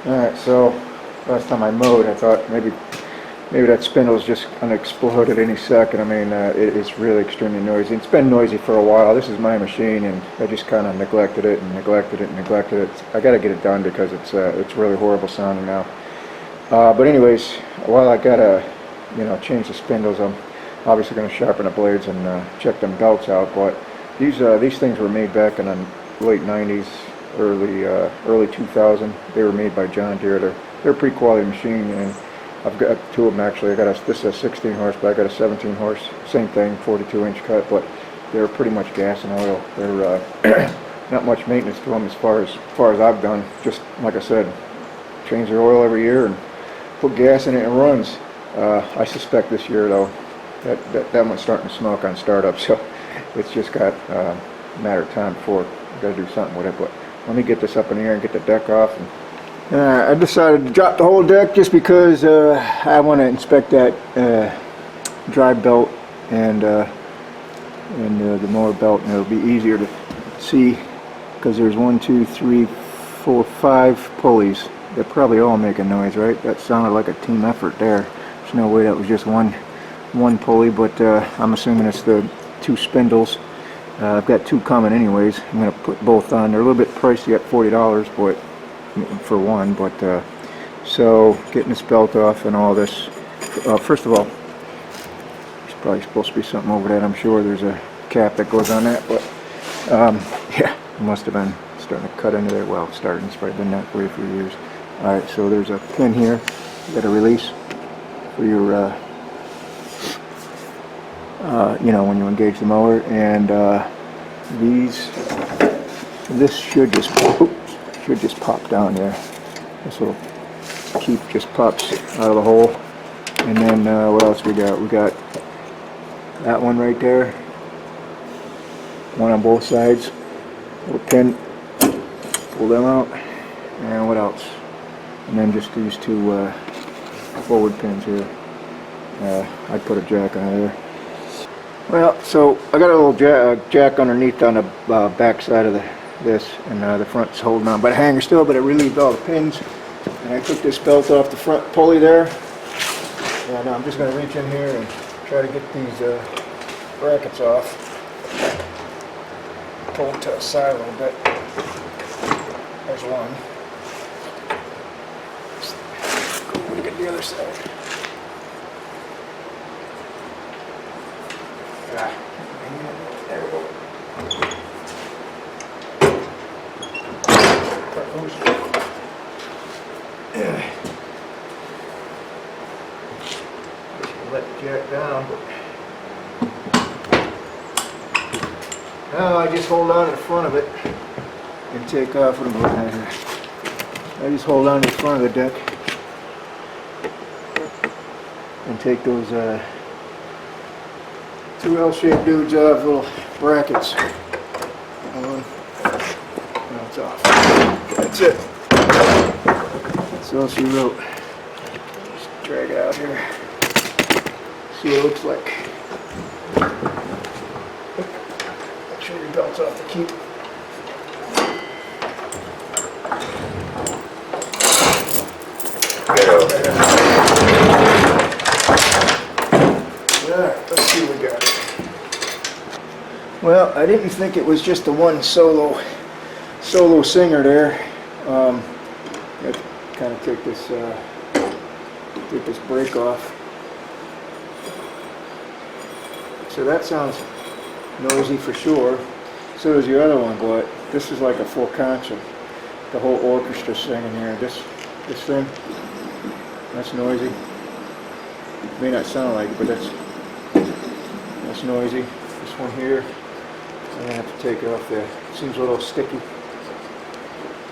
Alright, so last time I mowed, I thought maybe that spindle's just going to explode at any second. I mean, it's really extremely noisy. It's been noisy for a while. This is my machine, and I just kind of neglected it and neglected it and neglected it. I got to get it done because it's really horrible sounding now. But anyways, while I gotta change the spindles, I'm obviously going to sharpen the blades and check them belts out. But these things were made back in the late 90s, early 2000. They were made by John Deere. They're a pretty quality machine, and I've got two of them actually. This is a 16 horse, but I got a 17 horse, same thing, 42-inch cut, but they're pretty much gas and oil. They're not much maintenance to them as far as I've done. Just like I said, change their oil every year and put gas in it and it runs. I suspect this year though that one's starting to smoke on startup, so it's just got a matter of time before I got to do something with it. But let me get this up in the air and get the deck off. I decided to drop the whole deck just because I want to inspect that drive belt and the mower belt, and it'll be easier to see because there's 1, 2, 3, 4, 5 pulleys that probably all make a noise, right? That sounded like a team effort there. There's no way that was just one pulley, but I'm assuming it's the 2 spindles. I've got 2 coming anyways. I'm going to put both on. They're a little bit pricey at $40, but for one. But so getting this belt off and all this. First of all, there's probably supposed to be something over that. I'm sure there's a cap that goes on that, but yeah, it must have been starting to cut into there. Well, it's probably been that way for years. All right, so there's a pin here. You got a release for your when you engage the mower, and this should just pop down there. This will just pops out of the hole. And then what else we got? We got that one right there, one on both sides, little pin, pull them out, and what else? And then just these 2 forward pins here. I'd put a jack on there. Well, so I got a little jack underneath on the back side of this, and the front's holding on by the hanger still, but it relieved all the pins. And I took this belt off the front pulley there, and I'm just going to reach in here and try to get these brackets off. Pull them to the side a little bit. There's one. Go to get the other side. There we go. Let the jack down. Now I just hold on to the front of it and take off. What am I looking at here? I just hold on to the front of the deck and take those 2 L-shaped dudes off, little brackets. On. Now it's off. That's it. That's all she wrote. Just drag it out here. See what it looks like. Make sure your belt's off the keep. Get over there. Alright, let's see what we got. Well, I didn't think it was just the one solo singer there. I kind of take this brake off. So that sounds noisy for sure. So does your other one, but this is like a full concert. The whole orchestra singing here. This thing, that's noisy. It may not sound like it, but that's noisy. This one here, I'm gonna have to take it off there. It seems a little sticky. I'm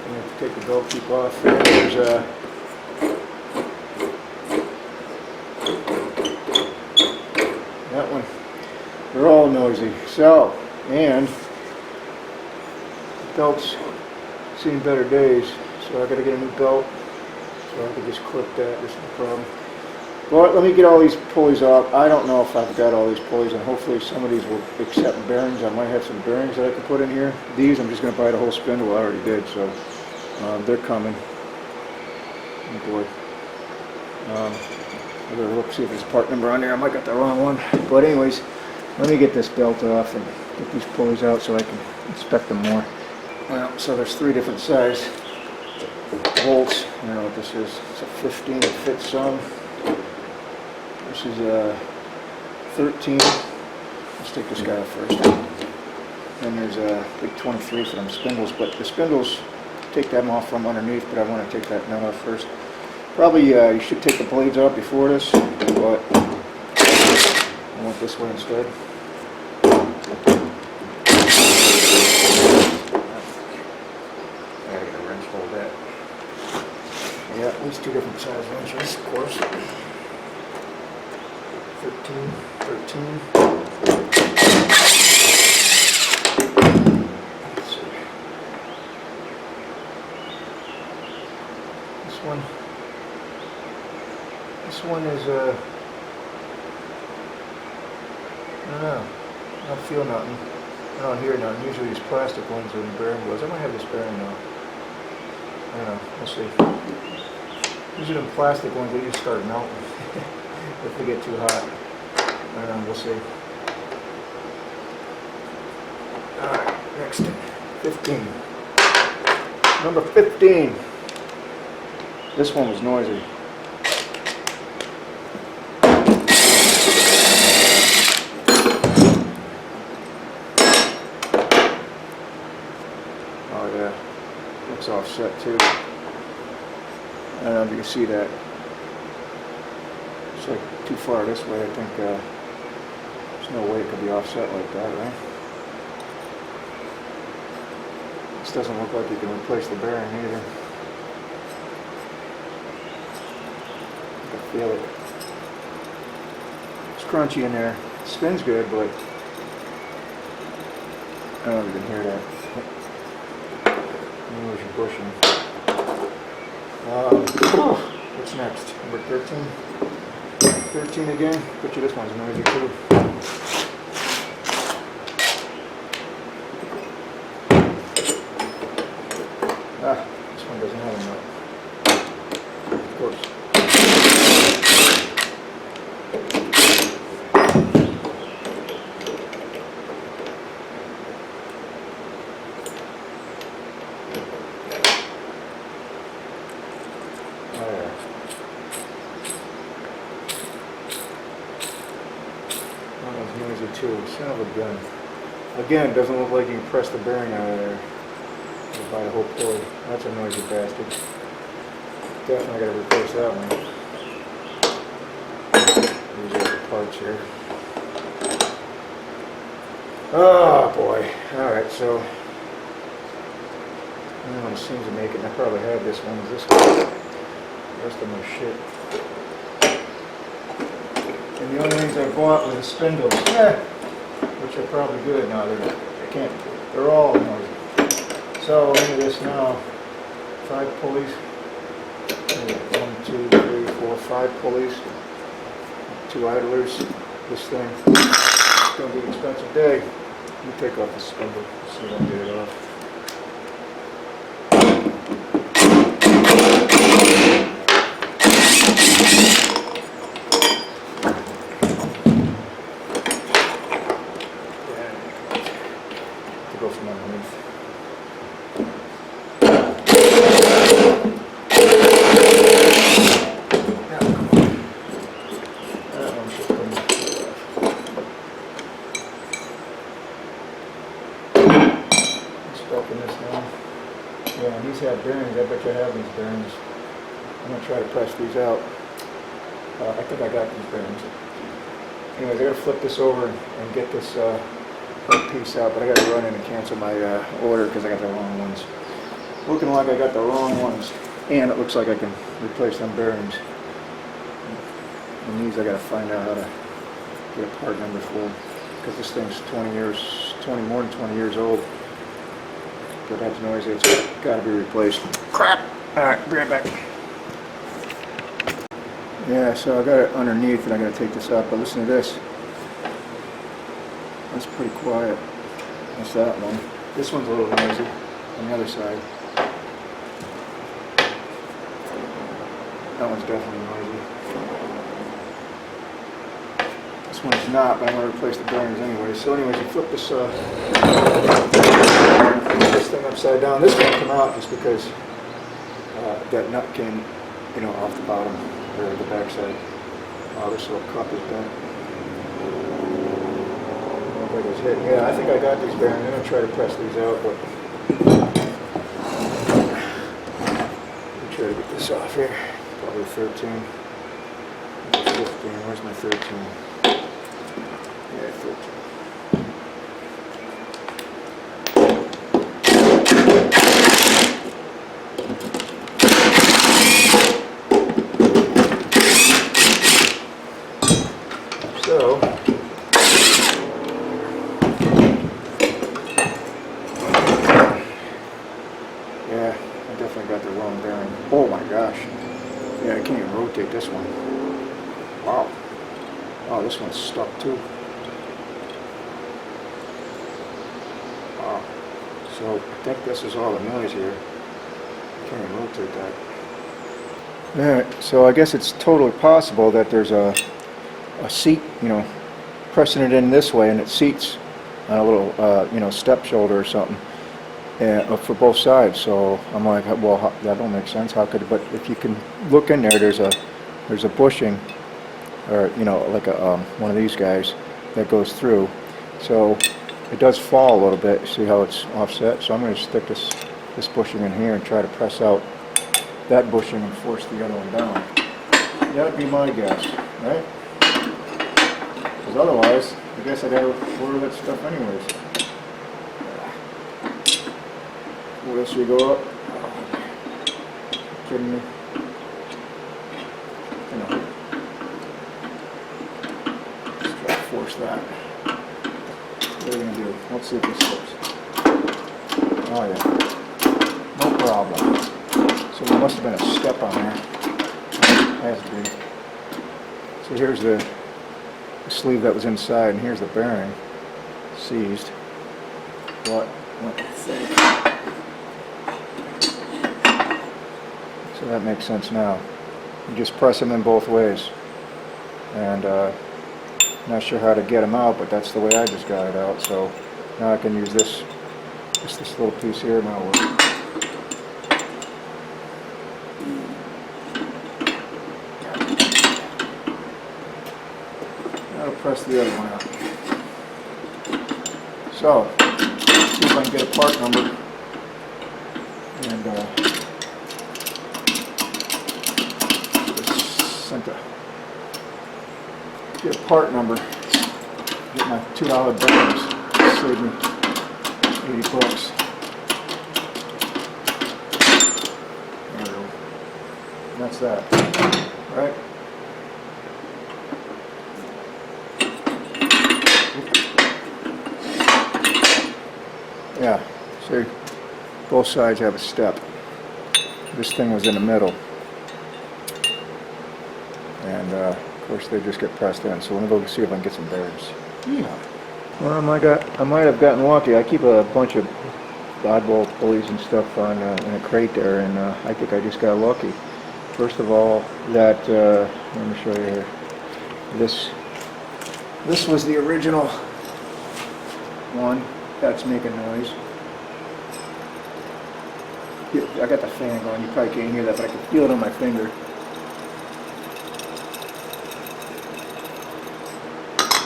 gonna have to take the belt keep off. There's that one. They're all noisy. So, and the belt's seen better days, so I gotta get a new belt. So I can just clip that. There's no problem. But let me get all these pulleys off. I don't know if I've got all these pulleys, and hopefully some of these will accept bearings. I might have some bearings that I can put in here. These, I'm just going to buy the whole spindle. I already did, so they're coming. Oh boy. I better look, see if there's a part number on there. I might got the wrong one. But anyways, let me get this belt off and get these pulleys out so I can inspect them more. Well, so there's 3 different size bolts. I don't know what this is. It's a 15 that fits some. This is a 13. Let's take this guy off first. Then there's a big 23 for them spindles, but the spindles, take them off from underneath, but I want to take that nut off first. Probably you should take the blades off before this, but I went this way instead. I got a wrench hold that. Yeah, at least 2 different size wrenches, of course. 13. Let's see. This one is I don't know. I don't feel nothing. I don't hear nothing. Usually these plastic ones are in bearing wheels. I might have this bearing now. I don't know. We'll see. Usually the plastic ones, they just start melting if they get too hot. I don't know. We'll see. Alright, next. 15. Number 15. This one was noisy. Oh yeah, looks offset too. I don't know if you can see that. It's like too far this way. I think there's no way it could be offset like that, right? This doesn't look like you can replace the bearing either. I can feel it. It's crunchy in there. It spins good, but I don't know if you can hear that. Where's your bushing? What's next? Number 13? 13 again? Bet you this one's noisy too. This one doesn't have a nut. Of course. Noisy too. Son of a gun. Again, doesn't look like you can press the bearing out of there. Or buy the whole pulley. That's a noisy bastard. Definitely got to replace that one. These are the parts here. Oh boy. Alright, so no one seems to make it. I probably have this one. Is this one? The rest of my shit. And the only things I bought were the spindles, which are probably good now. They can't. They're all noisy. So into this now. 5 pulleys. 1, 2, 3, 4, 5 pulleys. 2 idlers. This thing. It's going to be an expensive day. Let me take off the spindle. See if I can get it off. Go from underneath. That one should come off. Stuck in this now. Yeah, these have bearings. I bet you have these bearings. I'm going to try to press these out. I think I got these bearings. Anyways, I got to flip this over and get this piece out, but I got to run in and cancel my order because I got the wrong ones. Looking like I got the wrong ones, and it looks like I can replace them bearings. And these I got to find out how to get a part number for, because this thing's more than 20 years old. But that's noisy. It's got to be replaced. Crap! All right, be right back. Yeah, so I got it underneath, and I got to take this out. But listen to this. That's pretty quiet. That's that one. This one's a little noisy on the other side. That one's definitely noisy. This one's not, but I'm going to replace the bearings anyway. So anyways, you flip this thing upside down. This won't come out just because that nut came, you know, off the bottom or the back side. Oh, this little cup is bent. I was hit. Yeah, I think I got these bearings. I'm going to try to press these out, but let me try to get this off here. Probably 13. 15. Where's my 13? Yeah, 13. So, yeah, I definitely got the wrong bearing. Oh my gosh. Yeah, I can't even rotate this one. Wow. Oh, this one's stuck too. Wow. So, I think this is all the noise here. I can't even rotate that. Alright, so I guess it's totally possible that there's a seat, you know, pressing it in this way, and it seats on a little, you know, step shoulder or something for both sides. So I'm like, well, that don't make sense. How could it? But if you can look in there, there's a bushing, or you know, like a one of these guys that goes through. So it does fall a little bit. See how it's offset? So I'm going to stick this bushing in here and try to press out that bushing and force the other one down. That'd be my guess, right? Because otherwise, I guess I gotta order that stuff anyways. What else should go up? Kidding me? You know. Let's try to force that. What are we gonna do? Let's see if this slips. Oh yeah. No problem. So there must have been a step on there. Has to be. So here's the sleeve that was inside, and here's the bearing seized. What? Let's see. So that makes sense now. You just press them in both ways, and not sure how to get them out, but that's the way I just got it out. So now I can use this little piece here, and that'll work. Press the other one out. So, see if I can get a part number and get a part number. Get my $2 bearings. Save me 80 bucks. There we go. And that's that. All right. Yeah, see, both sides have a step. This thing was in the middle, and of course they just get pressed in. So I'm going to go see if I can get some bearings. Yeah. Well, I might have gotten lucky. I keep a bunch of oddball pulleys and stuff on in a crate there, and I think I just got lucky. First of all, that let me show you here. This was the original one. That's making noise. I got the fan going, you probably can't hear that, but I can feel it on my finger.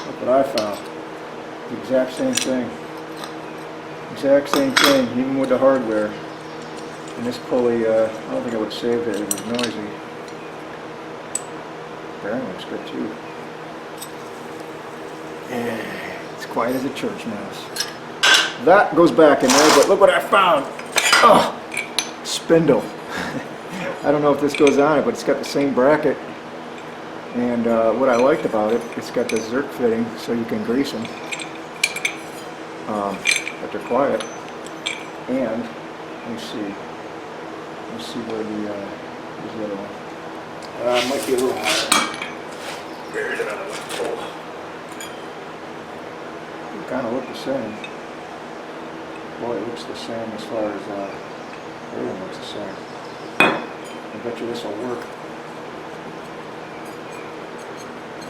Look what I found. The exact same thing. Exact same thing, even with the hardware. And this pulley, I don't think I would have saved it, it was noisy. Bearing looks good too. Yeah, it's quiet as a church mouse. That goes back in there, but look what I found. Oh, spindle. I don't know if this goes on it, but it's got the same bracket. And what I liked about it, it's got the Zerk fitting, so you can grease them. But they're quiet. And let me see. Let's see where where's the other one. It might be a little higher. Where's another one? Oh. They kind of look the same. Boy, it looks the same as far as everything looks the same. I bet you this will work.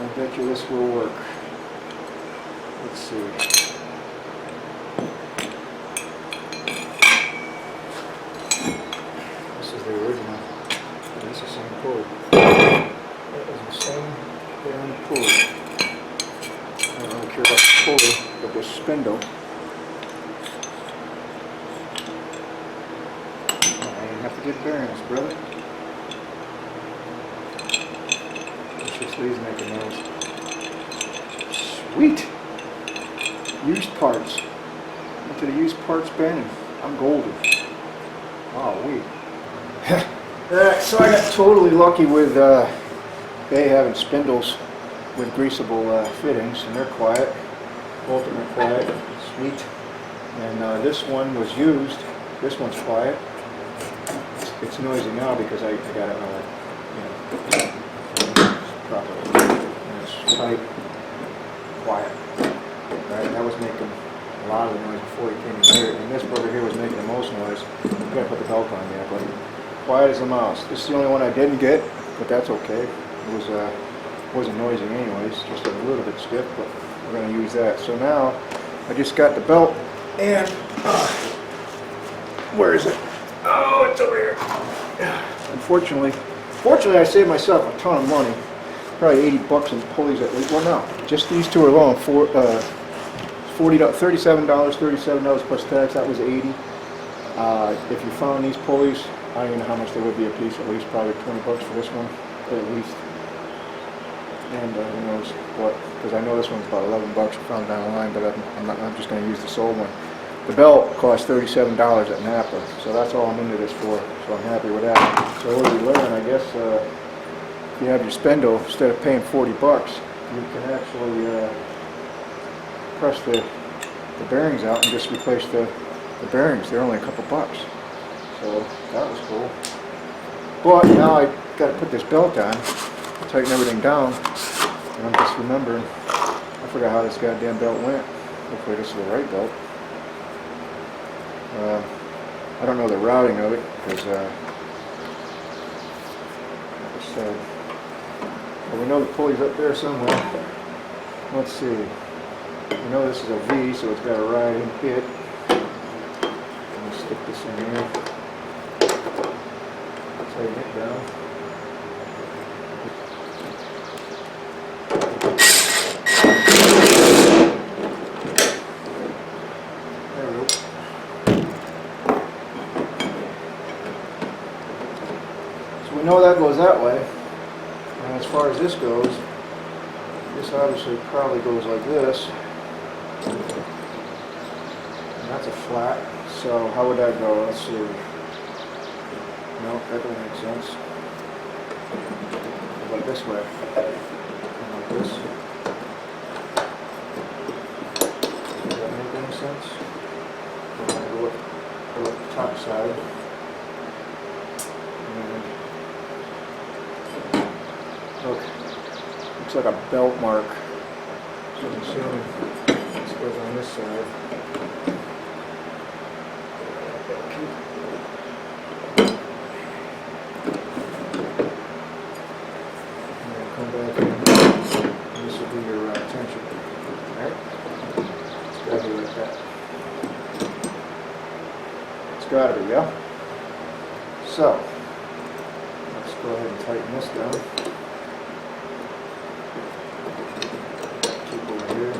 I bet you this will work. Let's see. This is the original. This is the same pulley. That is the same damn pulley. I don't really care about the pulley, but the spindle. I didn't have to get bearings, brother. It's just these making noise. Sweet! Used parts. Went to the used parts bin and I'm golden. Oh, wait. Alright, so I got totally lucky with they having spindles with greasable fittings, and they're quiet. Both of them are quiet. Sweet. And this one was used. This one's quiet. It's noisy now because I got it all, properly. And it's tight, quiet. Right? That was making a lot of the noise before he came in here. And this brother here was making the most noise. I'm going to put the belt on yet, but quiet as a mouse. This is the only one I didn't get, but that's okay. It was wasn't noisy anyways, just a little bit stiff, but we're going to use that. So now I just got the belt, and where is it? Oh, it's over here. Fortunately I saved myself a ton of money. Probably 80 bucks in pulleys at least. Well, no, just these two alone. $37 plus tax. That was 80. If you found these pulleys, I don't even know how much they would be a piece. At least probably 20 bucks for this one, at least. And who knows what? Because I know this one's about 11 bucks. I found it down the line, but I'm just going to use the sold one. The belt cost $37 at Napa, so that's all I'm into this for. So I'm happy with that. So what do we learn? I guess if you have your spindle, instead of paying 40 bucks, you can actually press the bearings out and just replace the bearings. They're only a couple bucks. So that was cool. But now I got to put this belt on, tighten everything down, and I'm just remembering, I forgot how this goddamn belt went. Hopefully this is the right belt. I don't know the routing of it because well, we know the pulley's up there somewhere. Let's see. We know this is a V, so it's got to ride in it. I'm going to stick this in here. Tighten it down. There we go. So we know that goes that way. And as far as this goes, this obviously probably goes like this. And that's a flat. So how would that go? Let's see. No, that doesn't make sense. How about this way? And like this. Does that make any sense? I'm going to go with the top side. And look, looks like a belt mark. So I'm assuming this goes on this side. Come back in, and this will be your tension. Alright? It's got to be like that. It's got to be, yeah? So, let's go ahead and tighten this down. Keep over here.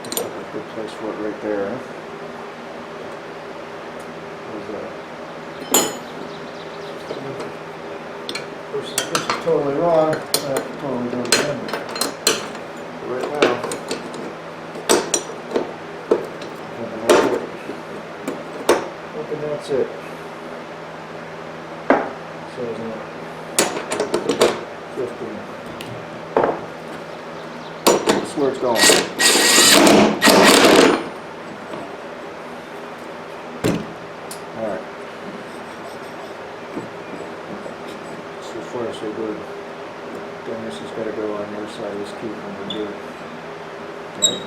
Looks like a good place for it right there, huh? How's that? This is totally wrong. Totally do it again. Right now, hoping that's it. So it's not 15. That's where it's going. All right. So far, so good. Then this has got to go on the other side of this key when we do it. Right?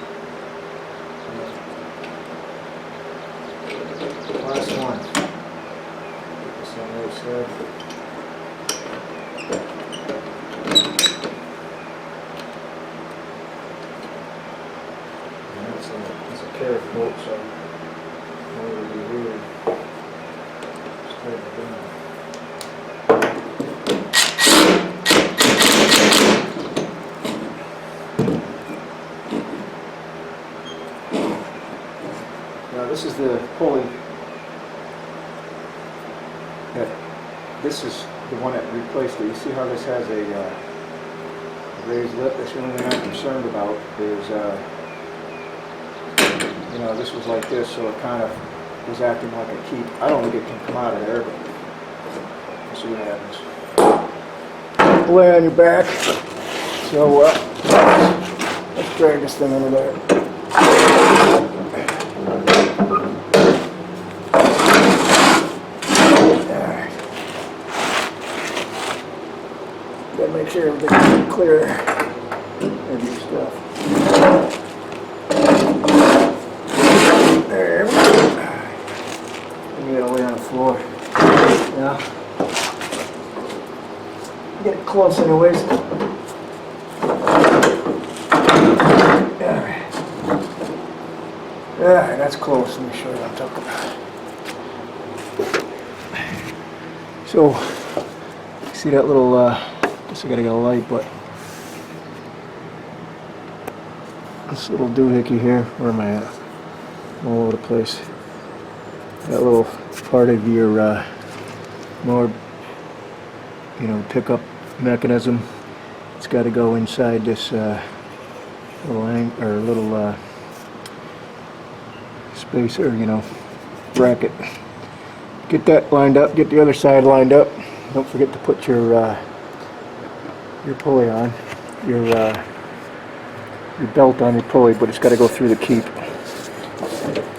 Last one. Put this on the other side. it's a carrot bolt, so I would be really straight down. Now this is the pulley. This is the one that replaced it. You see how this has a raised lip? That's the only thing I'm concerned about is, you know, this was like this, so it kind of was acting like a keep. I don't think it can come out of there, but we'll see what happens. Lay on your back. So let's drag this thing under there. Gotta make sure everything's clear of your stuff. There we go. You gotta lay on the floor. Yeah. Get it close anyways. Alright, that's close. Let me show you what I'm talking about. So, see that little, guess I gotta get a light, but this little doohickey here, where am I at? I'm all over the place. That little part of your mower, you know, pickup mechanism, it's got to go inside this little spacer, you know, bracket. Get that lined up, get the other side lined up. Don't forget to put your pulley on, your belt on your pulley, but it's got to go through the keep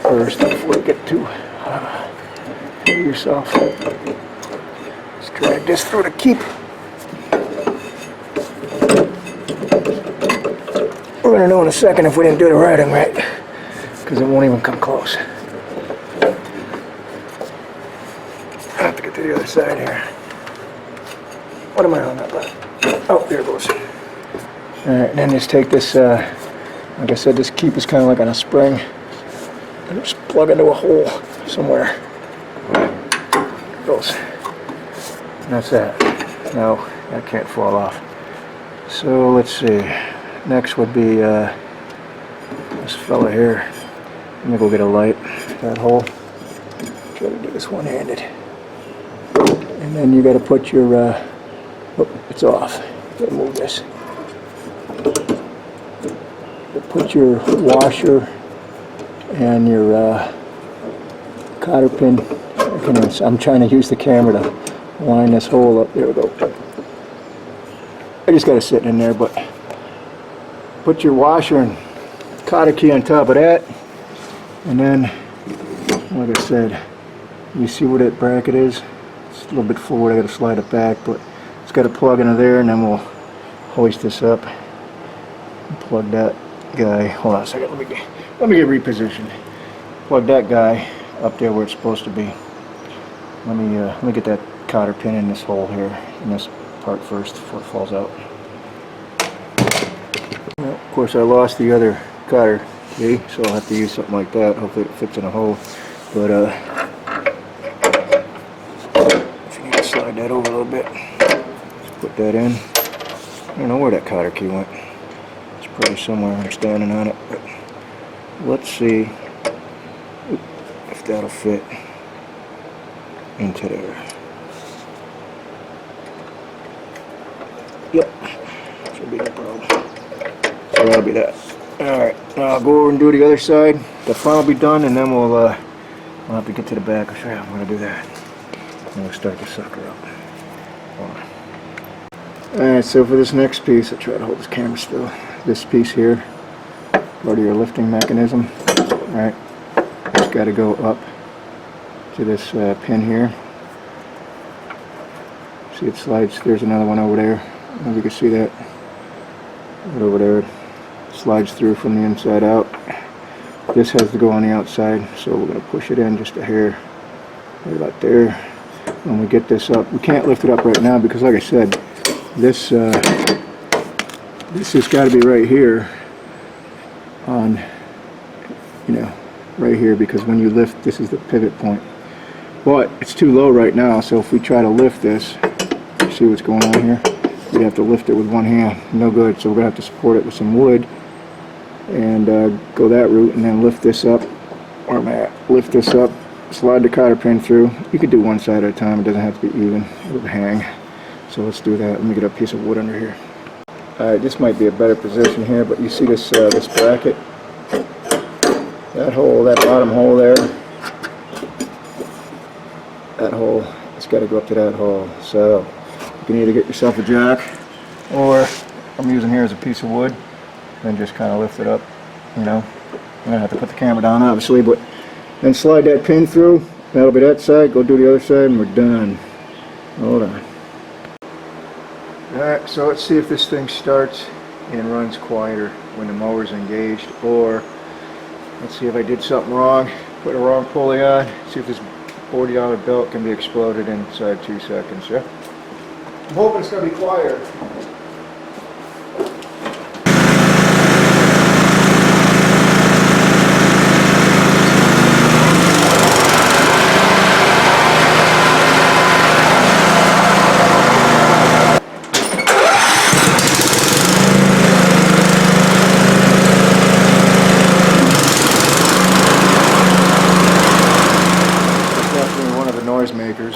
first before you get to yourself. Just drag this through the keep. We're going to know in a second if we didn't do the riding right, because it won't even come close. I have to get to the other side here. What am I on that button? Oh, there it goes. Alright, then just take this, like I said, this keep is kind of like on a spring. And just plug into a hole somewhere. There it goes. And that's that. Now, that can't fall off. So, let's see. Next would be this fella here. Let me go get a light. That hole. Try to do this one-handed. And then you got to put your, oh, it's off. Gotta move this. You put your washer and your cotter pin. I'm trying to use the camera to line this hole up. There we go. I just got to sit in there, but put your washer and cotter key on top of that, and then, like I said, you see where that bracket is? It's a little bit forward. I got to slide it back, but it's got to plug into there, and then we'll hoist this up and plug that guy. Hold on a second. Let me get repositioned. Plug that guy up there where it's supposed to be. Let me get that cotter pin in this hole here, in this part first before it falls out. Well, of course, I lost the other cotter key, so I'll have to use something like that. Hopefully, it fits in a hole. But if you need to slide that over a little bit, just put that in. I don't know where that cotter key went. It's probably somewhere. I'm standing on it, but let's see if that'll fit into there. Yep, should be no problem. So that'll be that. Alright, now I'll go over and do the other side. The front will be done, and then we'll have to get to the back. I'll show you how I'm going to do that. And we'll start the sucker up. Hold on. Alright, so for this next piece, I'll try to hold this camera still. This piece here, part of your lifting mechanism. Alright, it's got to go up to this pin here. See, it slides. There's another one over there. I don't know if you can see that. Right over there. It slides through from the inside out. This has to go on the outside, so we're going to push it in just a hair. Right about there. When we get this up, we can't lift it up right now because, like I said, this has got to be right here on you know, right here, because when you lift, this is the pivot point. But it's too low right now, so if we try to lift this, see what's going on here? We have to lift it with one hand. No good. So we're going to have to support it with some wood and go that route, and then lift this up. Where am I at? Lift this up, slide the cotter pin through. You could do one side at a time. It doesn't have to be even. It'll hang. So let's do that. Let me get a piece of wood under here. Alright, this might be a better position here, but you see this this bracket? That hole, that bottom hole there, that hole, it's got to go up to that hole. So you can either get yourself a jack, or I'm using here as a piece of wood, and just kind of lift it up, you know. I'm going to have to put the camera down obviously, but then slide that pin through. That'll be that side. Go do the other side and we're done. Hold on. Alright, so let's see if this thing starts and runs quieter when the mower's engaged, or let's see if I did something wrong, put a wrong pulley on, see if this $40 belt can be exploded inside 2 seconds. Yeah, I'm hoping it's going to be quieter. Noisemakers.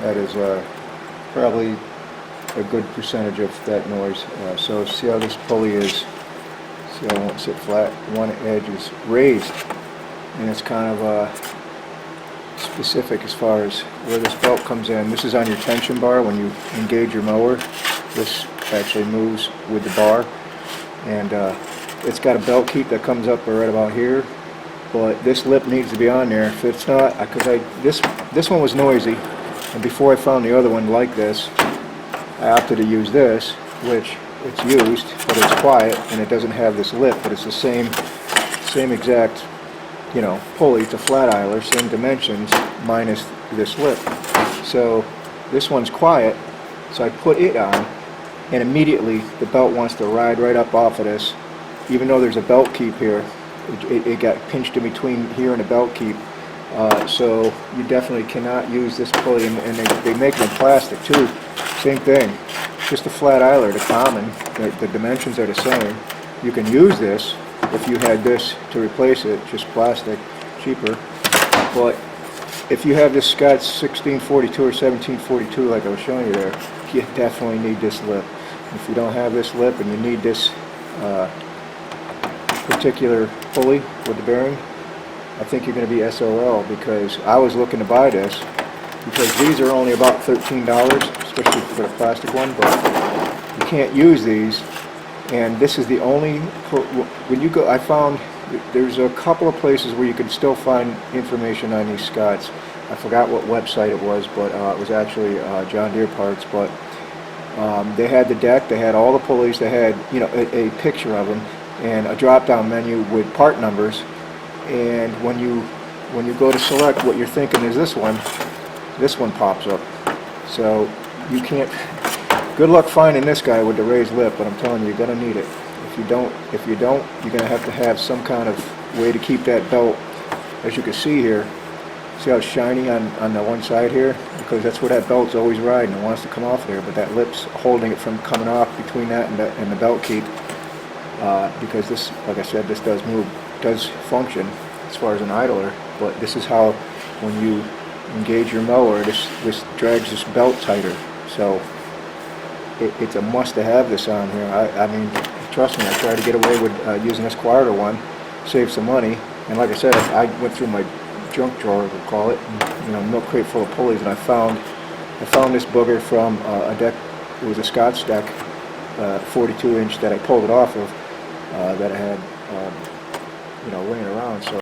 That is probably a good percentage of that noise. So see how this pulley is, see how it won't sit flat, one edge is raised, and it's kind of specific as far as where this belt comes in. This is on your tension bar. When you engage your mower, this actually moves with the bar, and it's got a belt keep that comes up right about here. But this lip needs to be on there. If it's not, because this one was noisy, and before I found the other one like this, I opted to use this, which it's used, but it's quiet and it doesn't have this lip, but it's the same exact, you know, pulley. It's a flat idler, same dimensions, minus this lip. So this one's quiet, so I put it on, and immediately the belt wants to ride right up off of this, even though there's a belt keep here. It got pinched in between here and the belt keep, so you definitely cannot use this pulley, and they make it in plastic too. Same thing, just a flat idler, the common, the dimensions are the same. You can use this if you had this to replace it, just plastic, cheaper. But if you have this Scott's 1642 or 1742 like I was showing you there, you definitely need this lip. If you don't have this lip and you need this particular pulley with the bearing, I think you're going to be SOL, because I was looking to buy this because these are only about $13, especially for the plastic one, but you can't use these, and this is the only, when you go, I found there's a couple of places where you can still find information on these Scotts. I forgot what website it was, but it was actually John Deere parts, but they had the deck, they had all the pulleys, they had, you know, a picture of them, and a drop-down menu with part numbers, and when you go to select what you're thinking is this one pops up. So you can't, good luck finding this guy with the raised lip, but I'm telling you, you're gonna need it. If you don't, you're gonna have some kind of way to keep that belt, as you can see here. See how it's shiny on the one side here? Because that's where that belt's always riding. It wants to come off there, but that lip's holding it from coming off between that and the belt keep. Because this, like I said, this does move, does function as far as an idler, but this is how, when you engage your mower, this drags this belt tighter. So it's a must to have this on here. I mean, trust me, I tried to get away with using this quieter one, save some money, and like I said, I went through my junk drawer, we'll call it, and, you know, milk crate full of pulleys, and I found this booger from a deck. It was a Scott's deck, 42 inch, that I pulled it off of, that I had, you know, laying around. So